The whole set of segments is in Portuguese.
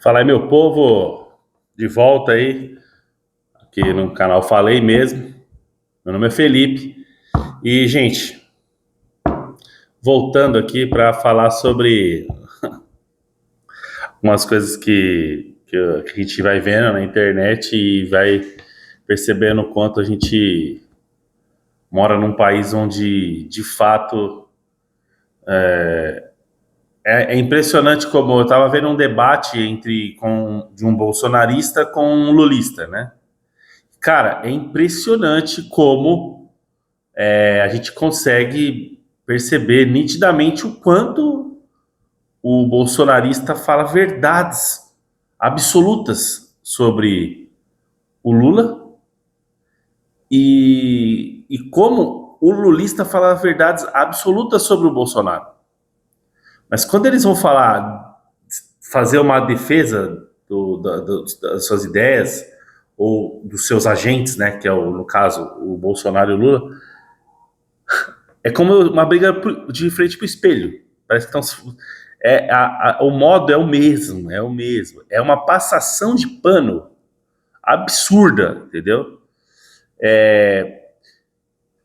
Fala aí, meu povo, de volta aí, aqui no canal Falei Mesmo. Meu nome é Felipe e, gente, voltando aqui para falar sobre umas coisas que a gente vai vendo na internet e vai percebendo o quanto a gente mora num país onde, de fato, é impressionante como eu estava vendo um debate de um bolsonarista com um lulista, né? Cara, é impressionante como a gente consegue perceber nitidamente o quanto o bolsonarista fala verdades absolutas sobre o Lula e como o lulista fala verdades absolutas sobre o Bolsonaro. Mas quando eles vão fazer uma defesa das suas ideias ou dos seus agentes, né, que é no caso o Bolsonaro e o Lula, é como uma briga de frente pro espelho. Parece que estão. O modo é o mesmo, é o mesmo. É uma passação de pano absurda, entendeu?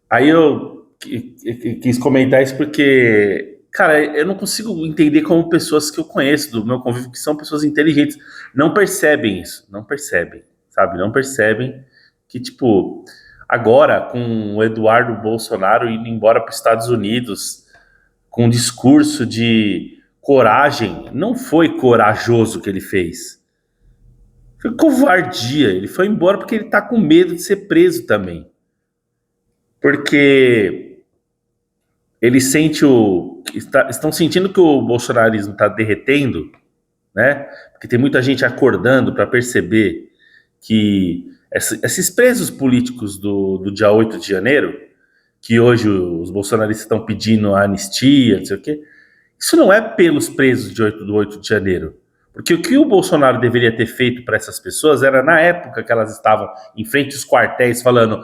Aí eu quis comentar isso porque, cara, eu não consigo entender como pessoas que eu conheço do meu convívio, que são pessoas inteligentes, não percebem isso, não percebem, sabe? Não percebem que, tipo, agora com o Eduardo Bolsonaro indo embora para os Estados Unidos com um discurso de coragem, não foi corajoso o que ele fez. Foi covardia. Ele foi embora porque ele tá com medo de ser preso também. Porque ele sente estão sentindo que o bolsonarismo está derretendo, né? Porque tem muita gente acordando para perceber que esses presos políticos do dia 8 de janeiro, que hoje os bolsonaristas estão pedindo a anistia, não sei o quê, isso não é pelos presos do 8 de janeiro. Porque o que o Bolsonaro deveria ter feito para essas pessoas era, na época que elas estavam em frente aos quartéis, falando: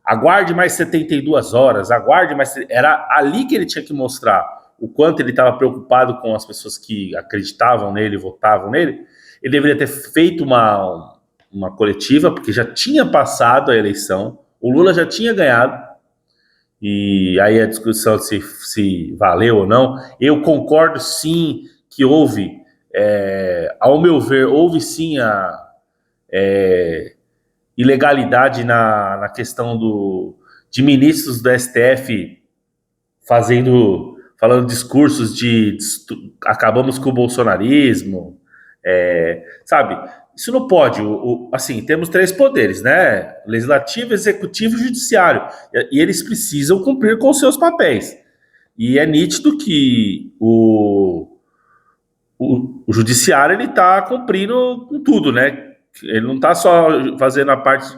aguarde mais 72 horas, aguarde mais. Era ali que ele tinha que mostrar o quanto ele estava preocupado com as pessoas que acreditavam nele, votavam nele. Ele deveria ter feito uma coletiva, porque já tinha passado a eleição, o Lula já tinha ganhado, e aí a discussão se valeu ou não. Eu concordo sim que houve, ao meu ver, houve sim a ilegalidade na questão de ministros do STF falando discursos de acabamos com o bolsonarismo, sabe? Isso não pode. Assim, temos três poderes, né? Legislativo, executivo e judiciário. E eles precisam cumprir com os seus papéis. E é nítido que o judiciário ele está cumprindo com tudo, né? Ele não está só fazendo a parte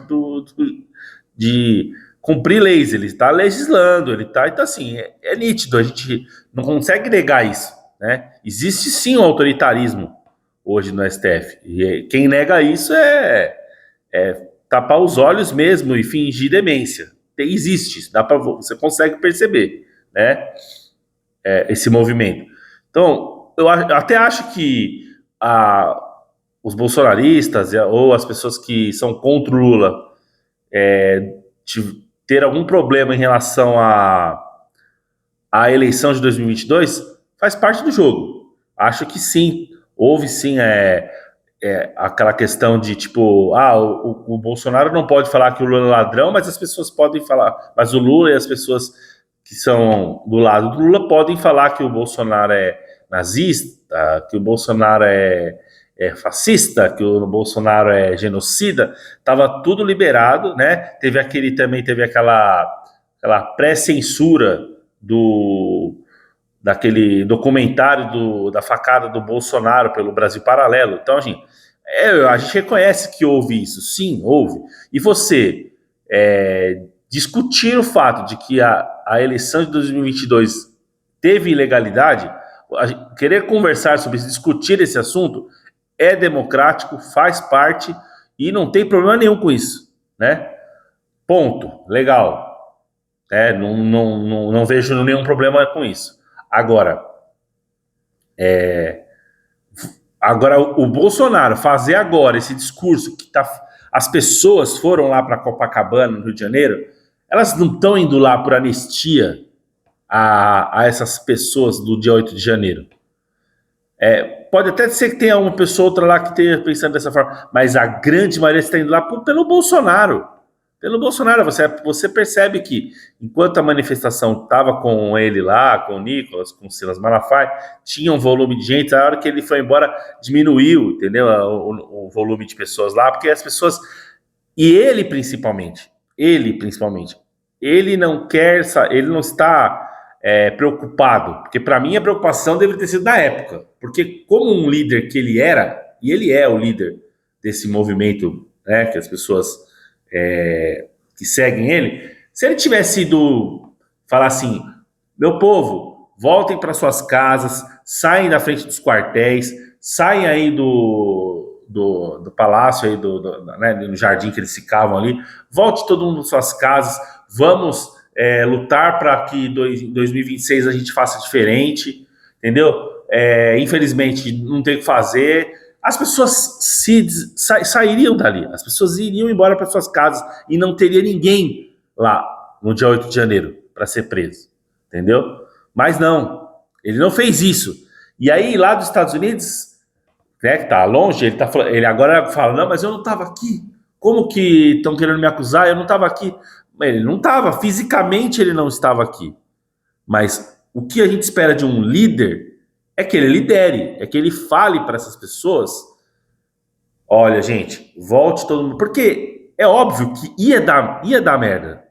de cumprir leis, ele está legislando, ele está. Então, assim, é nítido, a gente não consegue negar isso, né? Existe sim o autoritarismo hoje no STF. E quem nega isso é tapar os olhos mesmo e fingir demência. Existe, você consegue perceber, né? Esse movimento. Então, eu até acho que a, os bolsonaristas ou as pessoas que são contra o Lula ter algum problema em relação à eleição de 2022 faz parte do jogo. Acho que sim, houve sim aquela questão de tipo, o Bolsonaro não pode falar que o Lula é ladrão, mas as pessoas podem falar, mas o Lula e as pessoas que são do lado do Lula podem falar que o Bolsonaro é nazista, que o Bolsonaro é fascista, que o Bolsonaro é genocida. Tava tudo liberado, né? Teve aquela pré-censura daquele documentário da facada do Bolsonaro pelo Brasil Paralelo. Então, assim, a gente reconhece que houve isso, sim, houve. E você discutir o fato de que a eleição de 2022 teve ilegalidade, querer conversar sobre isso, discutir esse assunto, é democrático, faz parte e não tem problema nenhum com isso, né? Ponto, legal. Não vejo nenhum problema com isso. Agora, Agora, o Bolsonaro fazer agora esse discurso que as pessoas foram lá para Copacabana, no Rio de Janeiro, elas não estão indo lá por anistia a essas pessoas do dia 8 de janeiro. Pode até ser que tenha uma pessoa ou outra lá que esteja pensando dessa forma, mas a grande maioria está indo lá pelo Bolsonaro. Pelo Bolsonaro, você percebe que enquanto a manifestação estava com ele lá, com o Nicolas, com o Silas Malafaia, tinha um volume de gente, a hora que ele foi embora diminuiu, entendeu? O volume de pessoas lá, porque as pessoas, e ele não quer, ele não está preocupado, porque para mim a preocupação deve ter sido da época, porque como um líder que ele era, e ele é o líder desse movimento, né, que as pessoas que seguem ele, se ele tivesse ido falar assim, meu povo, voltem para suas casas, saem da frente dos quartéis, saem aí do palácio, aí né, no jardim que eles ficavam ali, volte todo mundo para suas casas, vamos lutar para que em 2026 a gente faça diferente, entendeu? Infelizmente não tem o que fazer. As pessoas sairiam dali, as pessoas iriam embora para suas casas e não teria ninguém lá no dia 8 de janeiro para ser preso, entendeu? Mas não, ele não fez isso. E aí lá dos Estados Unidos, né, que tá longe, ele agora fala, não, mas eu não estava aqui. Como que estão querendo me acusar? Eu não estava aqui. Ele não estava, fisicamente ele não estava aqui. Mas o que a gente espera de um líder é que ele lidere, é que ele fale para essas pessoas, olha, gente, volte todo mundo, porque é óbvio que ia dar merda.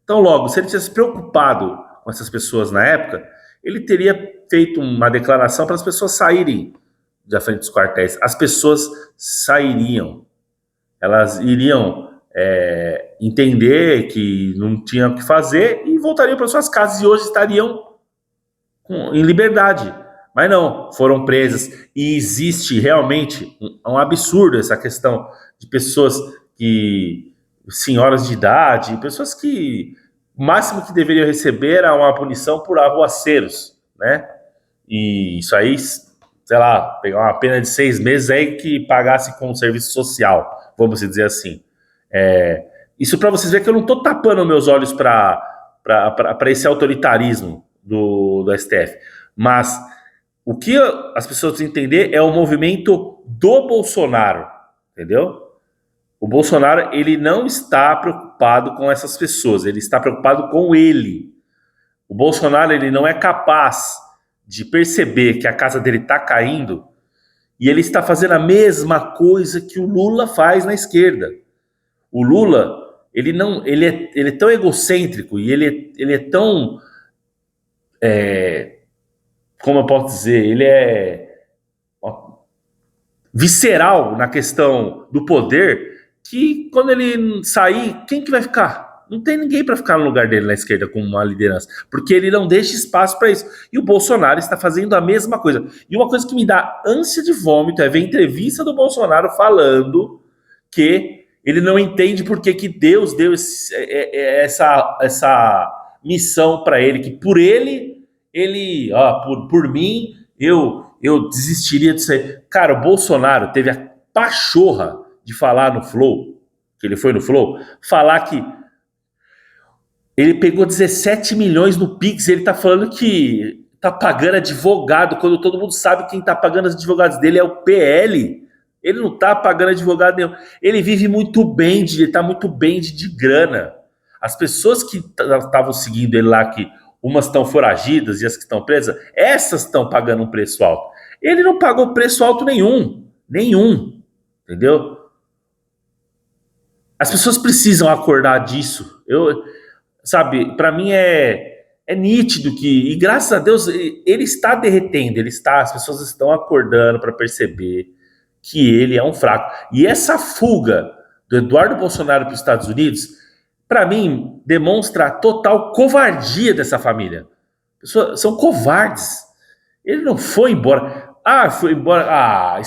Então, logo, se ele tivesse se preocupado com essas pessoas na época, ele teria feito uma declaração para as pessoas saírem da frente dos quartéis. As pessoas sairiam, elas iriam entender que não tinham o que fazer e voltariam para suas casas e hoje estariam em liberdade. Mas não, foram presas e existe realmente um absurdo essa questão de pessoas senhoras de idade, pessoas que o máximo que deveriam receber era uma punição por arruaceiros, né? E isso aí, sei lá, pegar uma pena de 6 meses aí que pagasse com serviço social, vamos dizer assim. Isso para vocês verem que eu não estou tapando meus olhos para esse autoritarismo do STF. Mas o que as pessoas precisam entender é o movimento do Bolsonaro, entendeu? O Bolsonaro, ele não está preocupado com essas pessoas, ele está preocupado com ele. O Bolsonaro, ele não é capaz de perceber que a casa dele está caindo e ele está fazendo a mesma coisa que o Lula faz na esquerda. O Lula, ele é tão egocêntrico e ele é tão como eu posso dizer, ele é visceral na questão do poder, que quando ele sair, quem que vai ficar? Não tem ninguém para ficar no lugar dele na esquerda com uma liderança, porque ele não deixa espaço para isso. E o Bolsonaro está fazendo a mesma coisa. E uma coisa que me dá ânsia de vômito é ver a entrevista do Bolsonaro falando que ele não entende por que Deus deu essa missão para ele, que por por mim, eu desistiria disso aí. Cara, o Bolsonaro teve a pachorra de falar no Flow, que ele foi no Flow, falar que ele pegou 17 milhões no Pix, ele tá falando que tá pagando advogado, quando todo mundo sabe quem tá pagando os advogados dele é o PL. Ele não tá pagando advogado nenhum. Ele vive muito bem, ele tá muito bem de grana. As pessoas que estavam seguindo ele lá, que umas estão foragidas e as que estão presas, essas estão pagando um preço alto. Ele não pagou preço alto nenhum, entendeu? As pessoas precisam acordar disso. Sabe, para mim é nítido que, e graças a Deus, ele está derretendo, as pessoas estão acordando para perceber que ele é um fraco. E essa fuga do Eduardo Bolsonaro para os Estados Unidos, para mim, demonstra a total covardia dessa família. Pessoas são covardes. Ele não foi embora. Foi embora.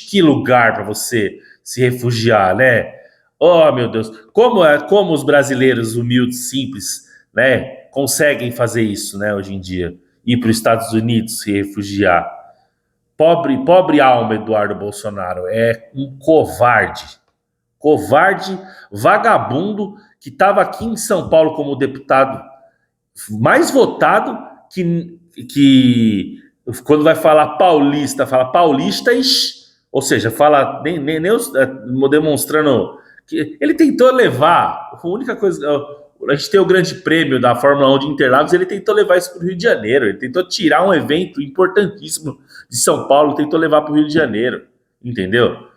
Que lugar para você se refugiar, né? Oh, meu Deus. Como os brasileiros humildes, simples, né, conseguem fazer isso, né, hoje em dia? Ir para os Estados Unidos se refugiar. pobre alma Eduardo Bolsonaro, é um covarde, vagabundo, que estava aqui em São Paulo como deputado mais votado, que quando vai falar paulista, fala paulistas, ou seja, fala nem demonstrando que ele tentou levar, a única coisa, a gente tem o grande prêmio da Fórmula 1 de Interlagos, ele tentou levar isso para o Rio de Janeiro, ele tentou tirar um evento importantíssimo de São Paulo, tentou levar para o Rio de Janeiro, entendeu?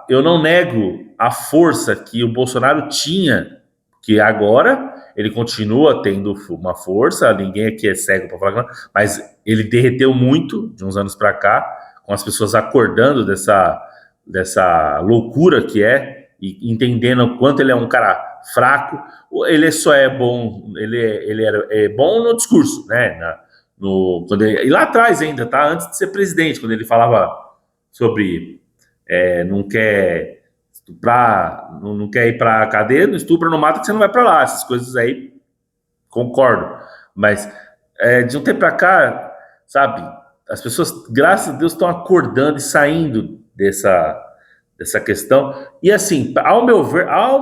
Eu não nego a força que o Bolsonaro tinha, que agora ele continua tendo uma força, ninguém aqui é cego para falar, mas ele derreteu muito de uns anos para cá, com as pessoas acordando dessa loucura que é, e entendendo o quanto ele é um cara fraco. Ele só é bom, ele é bom no discurso, né? E lá atrás ainda, tá? Antes de ser presidente, quando ele falava sobre não quer estuprar, não quer ir pra cadeia, não estupra, não mata, que você não vai pra lá. Essas coisas aí, concordo. Mas de um tempo pra cá, sabe, as pessoas, graças a Deus, estão acordando e saindo dessa questão. E assim, ao meu ver, a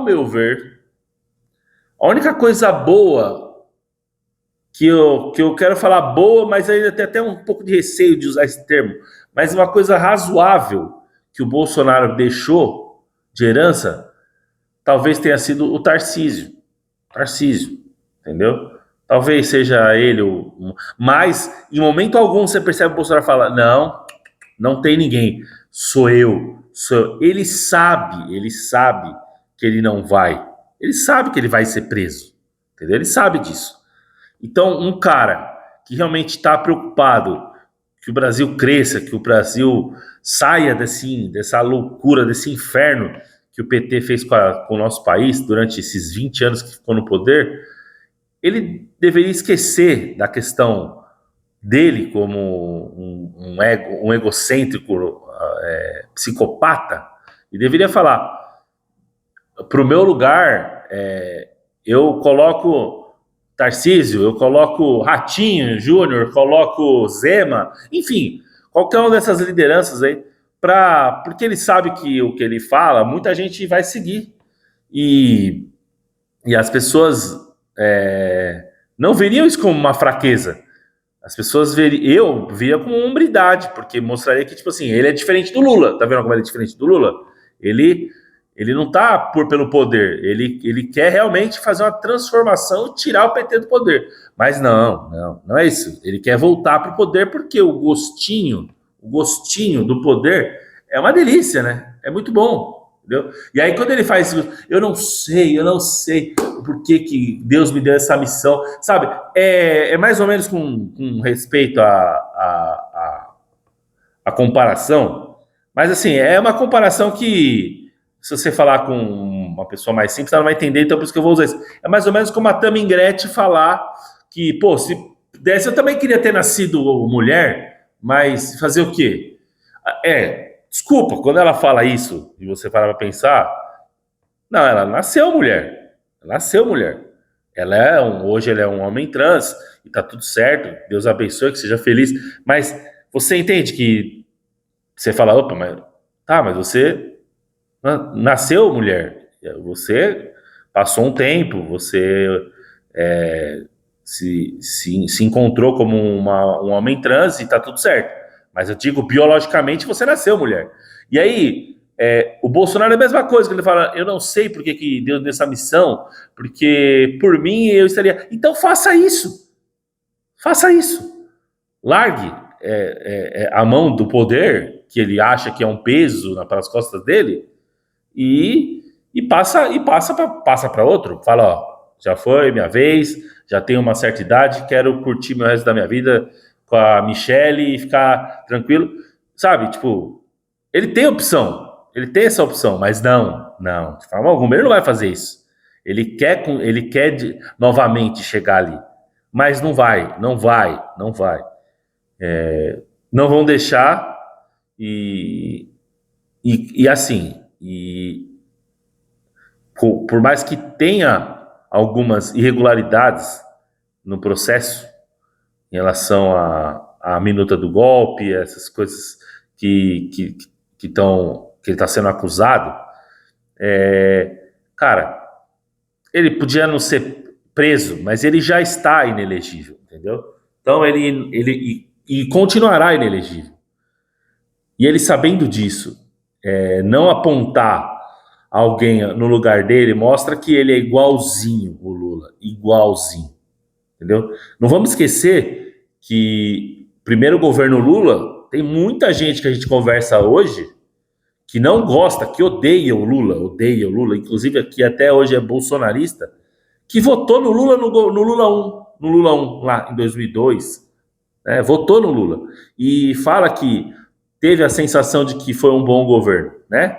única coisa boa que eu quero falar boa, mas ainda tem até um pouco de receio de usar esse termo, mas uma coisa razoável que o Bolsonaro deixou de herança, talvez tenha sido o Tarcísio. Tarcísio, entendeu? Talvez seja ele, mas em momento algum você percebe o Bolsonaro falar: não tem ninguém, sou eu. Ele sabe que ele não vai. Ele sabe que ele vai ser preso, entendeu? Ele sabe disso. Então, um cara que realmente está preocupado que o Brasil cresça, que o Brasil saia dessa loucura, desse inferno que o PT fez com o nosso país durante esses 20 anos que ficou no poder, ele deveria esquecer da questão dele como um egocêntrico psicopata e deveria falar: para o meu lugar, eu coloco Tarcísio, eu coloco Ratinho Júnior, coloco Zema, enfim, qualquer uma dessas lideranças aí, porque ele sabe que o que ele fala, muita gente vai seguir. E as pessoas não veriam isso como uma fraqueza. As pessoas eu via com hombridade, porque mostraria que, tipo assim, ele é diferente do Lula. Tá vendo como ele é diferente do Lula? Ele não tá pelo poder, ele quer realmente fazer uma transformação e tirar o PT do poder. Mas não é isso. Ele quer voltar para o poder porque o gostinho do poder é uma delícia, né? É muito bom, entendeu? E aí quando ele faz isso, eu não sei por que Deus me deu essa missão, sabe? É mais ou menos com respeito à comparação, mas assim, é uma comparação que se você falar com uma pessoa mais simples, ela não vai entender, então por isso que eu vou usar isso. É mais ou menos como a Tammy Ingretti falar que, pô, se desse, eu também queria ter nascido mulher, mas fazer o quê? Desculpa, quando ela fala isso, e você para pra pensar, não, ela nasceu mulher. Ela nasceu mulher. Hoje ela é um homem trans, e tá tudo certo, Deus abençoe, que seja feliz, mas você entende que você fala, opa, mas você nasceu mulher, você passou um tempo, você se encontrou como um homem trans e tá tudo certo. Mas eu digo, biologicamente você nasceu mulher. E aí, o Bolsonaro é a mesma coisa, que ele fala: eu não sei por que Deus deu essa missão, porque por mim eu estaria. Então faça isso. Faça isso. Largue a mão do poder, que ele acha que é um peso pelas costas dele, e passa para outro. Fala: ó, já foi minha vez, já tenho uma certa idade, quero curtir meu resto da minha vida com a Michelle e ficar tranquilo, sabe? Tipo, ele tem essa opção, mas não, de forma alguma, ele não vai fazer isso. Ele quer novamente chegar ali, mas não vai. Não vão deixar e assim, por mais que tenha algumas irregularidades no processo em relação a minuta do golpe, essas coisas que ele está sendo acusado, cara, ele podia não ser preso, mas ele já está inelegível, entendeu? Então ele continuará inelegível. E ele, sabendo disso, não apontar alguém no lugar dele mostra que ele é igualzinho o Lula, igualzinho, entendeu? Não vamos esquecer que primeiro governo Lula, tem muita gente que a gente conversa hoje que não gosta, que odeia o Lula, inclusive aqui até hoje é bolsonarista, que votou no Lula no Lula 1 lá em 2002, né? Votou no Lula e fala que teve a sensação de que foi um bom governo, né?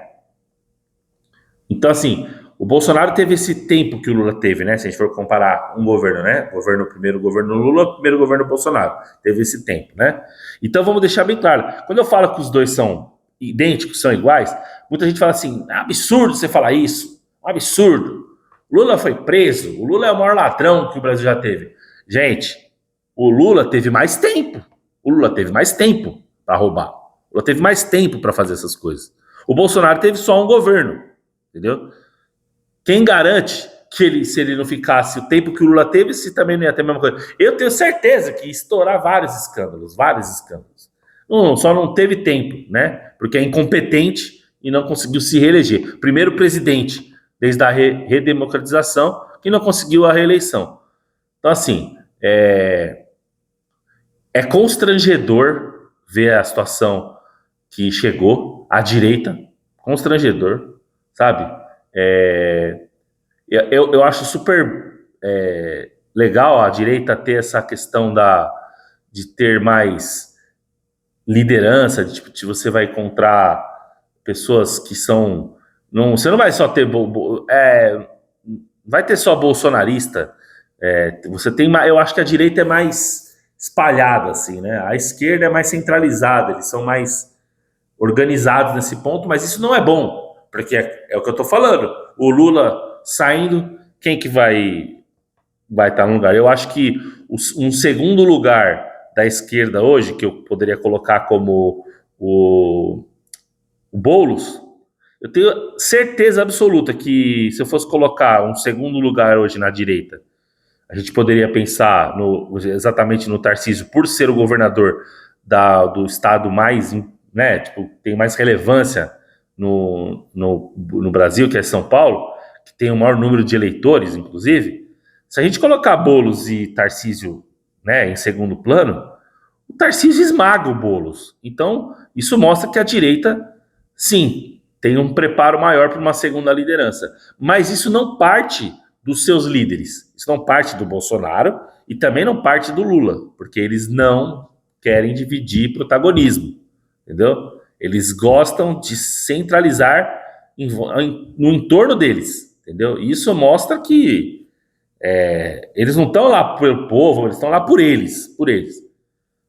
Então, assim, o Bolsonaro teve esse tempo que o Lula teve, né? Se a gente for comparar um governo, né? Primeiro governo Lula, primeiro governo Bolsonaro. Teve esse tempo, né? Então, vamos deixar bem claro. Quando eu falo que os dois são idênticos, são iguais, muita gente fala assim, é absurdo você falar isso. Um absurdo. O Lula foi preso. O Lula é o maior ladrão que o Brasil já teve. Gente, o Lula teve mais tempo. O Lula teve mais tempo para roubar. O Lula teve mais tempo para fazer essas coisas. O Bolsonaro teve só um governo. Entendeu? Quem garante que ele, se ele não ficasse o tempo que o Lula teve, se também não ia ter a mesma coisa? Eu tenho certeza que ia estourar vários escândalos. Só não teve tempo, né? Porque é incompetente e não conseguiu se reeleger. Primeiro presidente, desde a redemocratização, que não conseguiu a reeleição. Então, assim, é constrangedor ver a situação que chegou à direita, constrangedor, sabe? Eu acho super legal a direita ter essa questão de ter mais liderança, de você vai encontrar pessoas que são... você não vai só ter... vai ter só bolsonarista. Você tem... Eu acho que a direita é mais espalhada, assim, né? A esquerda é mais centralizada, eles são mais organizados nesse ponto, mas isso não é bom, porque é o que eu tô falando. O Lula saindo, quem que vai estar no lugar? Eu acho que um segundo lugar da esquerda hoje, que eu poderia colocar como o Boulos, eu tenho certeza absoluta que se eu fosse colocar um segundo lugar hoje na direita, a gente poderia pensar exatamente no Tarcísio, por ser o governador do estado mais, né, tem mais relevância no Brasil, que é São Paulo, que tem o maior número de eleitores, inclusive. Se a gente colocar Boulos e Tarcísio, né, em segundo plano, o Tarcísio esmaga o Boulos. Então, isso mostra que a direita, sim, tem um preparo maior para uma segunda liderança. Mas isso não parte dos seus líderes. Isso não parte do Bolsonaro e também não parte do Lula, porque eles não querem dividir protagonismo, entendeu? Eles gostam de centralizar no entorno deles, entendeu? Isso mostra que eles não estão lá pelo povo, eles estão lá por eles,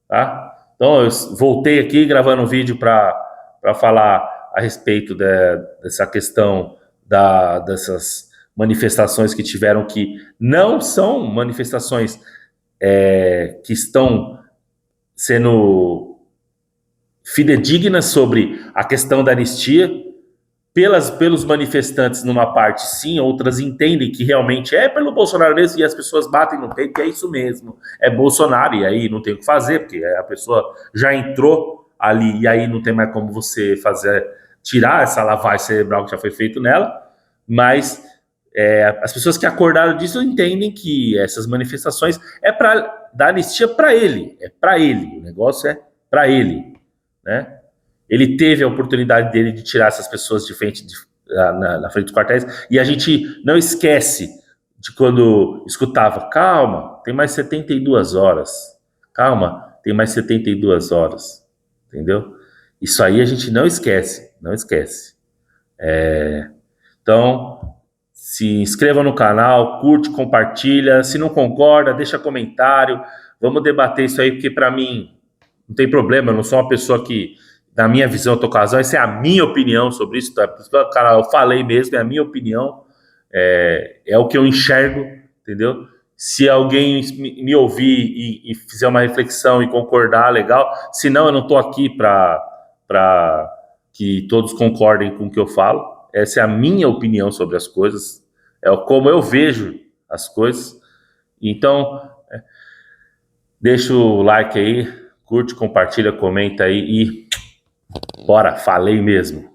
tá? Então eu voltei aqui gravando um vídeo para falar a respeito dessa questão dessas manifestações que tiveram, que não são manifestações que estão sendo fidedignas sobre a questão da anistia. Pelos manifestantes numa parte sim, outras entendem que realmente é pelo Bolsonaro mesmo, e as pessoas batem no peito, que é isso mesmo, é Bolsonaro, e aí não tem o que fazer, porque a pessoa já entrou ali, e aí não tem mais como você tirar essa lavagem cerebral que já foi feito nela. Mas as pessoas que acordaram disso entendem que essas manifestações é para dar anistia para ele, o negócio é para ele, né? Ele teve a oportunidade dele de tirar essas pessoas de frente na frente dos quartéis, e a gente não esquece de quando escutava, calma, tem mais 72 horas, calma, tem mais 72 horas, entendeu? Isso aí a gente não esquece. Então, se inscreva no canal, curte, compartilha. Se não concorda, deixa comentário. Vamos debater isso aí, porque para mim não tem problema. Eu não sou uma pessoa que, na minha visão, eu tô com razão. Essa é a minha opinião sobre isso. Tá? Cara, eu falei mesmo, é a minha opinião. É o que eu enxergo, entendeu? Se alguém me ouvir e fizer uma reflexão e concordar, legal. Se não, eu não estou aqui para que todos concordem com o que eu falo. Essa é a minha opinião sobre as coisas, é como eu vejo as coisas. Então, deixa o like aí, curte, compartilha, comenta aí e bora, falei mesmo.